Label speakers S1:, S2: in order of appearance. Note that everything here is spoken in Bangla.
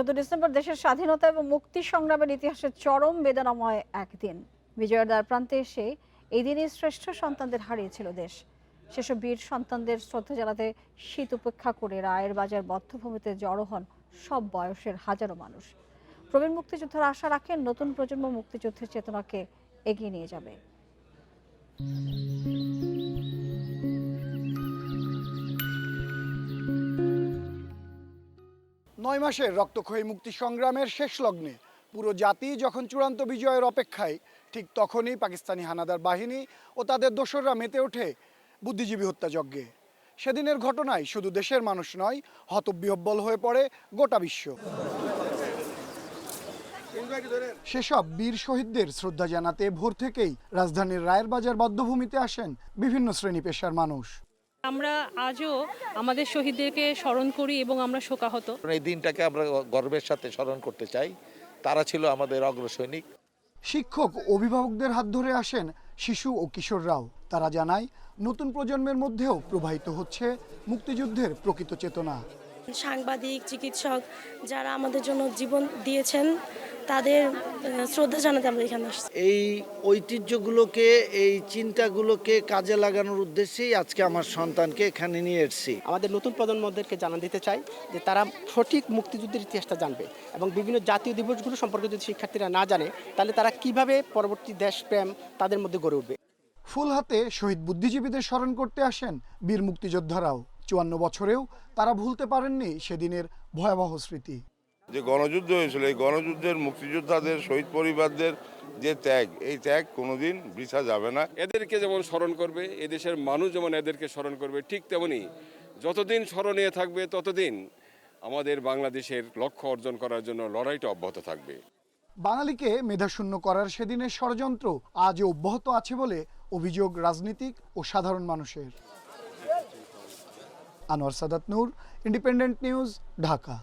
S1: ডিসেম্বর দেশের স্বাধীনতা এবং মুক্তি সংগ্রামের ইতিহাসে চরম বেদনাময় একদিন। বিজয়ের দ্বার প্রান্তে এসে এই দিনই শ্রেষ্ঠ সন্তানদের হারিয়েছিল দেশ। সেসব বীর সন্তানদের শ্রদ্ধা জানাতে শীত উপেক্ষা করে রায়ের বাজার বধ্যভূমিতে জড়ো হন সব বয়সের হাজারো মানুষ। প্রবীণ মুক্তিযোদ্ধারা আশা রাখেন নতুন প্রজন্ম মুক্তিযুদ্ধের চেতনাকে এগিয়ে নিয়ে যাবে।
S2: 9 মাসের রক্তক্ষয়ী মুক্তি সংগ্রামের শেষ লগ্নে পুরো জাতি যখন চূড়ান্ত বিজয়ের অপেক্ষায়, ঠিক তখনই পাকিস্তানি হানাদার বাহিনী ও তাদের দোসররা মেতে ওঠে বুদ্ধিজীবী হত্যাযজ্ঞে। সেদিনের ঘটনায় শুধু দেশের মানুষ নয়, হতবিহ্বল হয়ে পড়ে গোটা বিশ্ব। সেসব বীর শহীদদের শ্রদ্ধা জানাতে ভোর থেকেই রাজধানীর রায়ের বাজার বধ্যভূমিতে আসেন বিভিন্ন শ্রেণী পেশার মানুষ।
S3: আমরা আজও আমাদের শহীদদেরকে স্মরণ করি এবং আমরা শোকাহত।
S4: এই দিনটাকে আমরা গর্বের সাথে স্মরণ করতে চাই। তারা ছিল আমাদের অগ্রসৈনিক।
S2: শিক্ষক, অভিভাবকদের হাত ধরে আসেন শিশু ও কিশোররাও। তারা জানায় নতুন প্রজন্মের মধ্যেও প্রবাহিত হচ্ছে মুক্তিযুদ্ধের প্রকৃত চেতনা।
S5: সাংবাদিক, চিকিৎসক যারা আমাদের জন্য জীবন দিয়েছেন তাদের শ্রদ্ধা জানাতে আমরা এখানে আসছি।
S6: এই ঐতিহ্যগুলোকে, এই চিন্তাগুলোকে কাজে লাগানোর উদ্দেশ্যেই আজকে আমার সন্তানকে এখানে নিয়ে এসেছি।
S7: আমাদের নতুন প্রজন্মদেরকে জানান দিতে চাই যে তারা সঠিক মুক্তিযুদ্ধের ইতিহাসটা জানবে এবং বিভিন্ন জাতীয় দিবসগুলো সম্পর্কে যদি শিক্ষার্থীরা না জানে তাহলে তারা কিভাবে পরবর্তী দেশপ্রেম তাদের মধ্যে গড়ে উঠবে।
S2: ফুল হাতে শহীদ বুদ্ধিজীবীদের স্মরণ করতে আসেন বীর মুক্তিযোদ্ধারাও। 54 বছরেও তারা ভুলতে পারেননি সেদিনের ভয়াবহ স্মৃতি।
S8: যে গণযুদ্ধ হয়েছিল, এই গণযুদ্ধের মুক্তিযোদ্ধাদের, শহীদ পরিবারদের যে ত্যাগ, এই ত্যাগ কোনোদিন বৃথা যাবে না।
S9: এদেরকে যেমন স্মরণ করবে, এদেশের মানুষ যেমন এদেরকে স্মরণ করবে, ঠিক তেমনি যতদিন স্মরণীয় থাকবে ততদিন আমাদের বাংলাদেশের লক্ষ্য অর্জন করার জন্য লড়াইটা অব্যাহত থাকবে।
S2: বাঙালিকে মেধাশূন্য করার সেদিনের ষড়যন্ত্র আজও অব্যাহত আছে বলে অভিযোগ রাজনীতিক ও সাধারণ মানুষের। আনোয়ার সাদাত নূর, ইন্ডিপেন্ডেন্ট নিউজ, ঢাকা।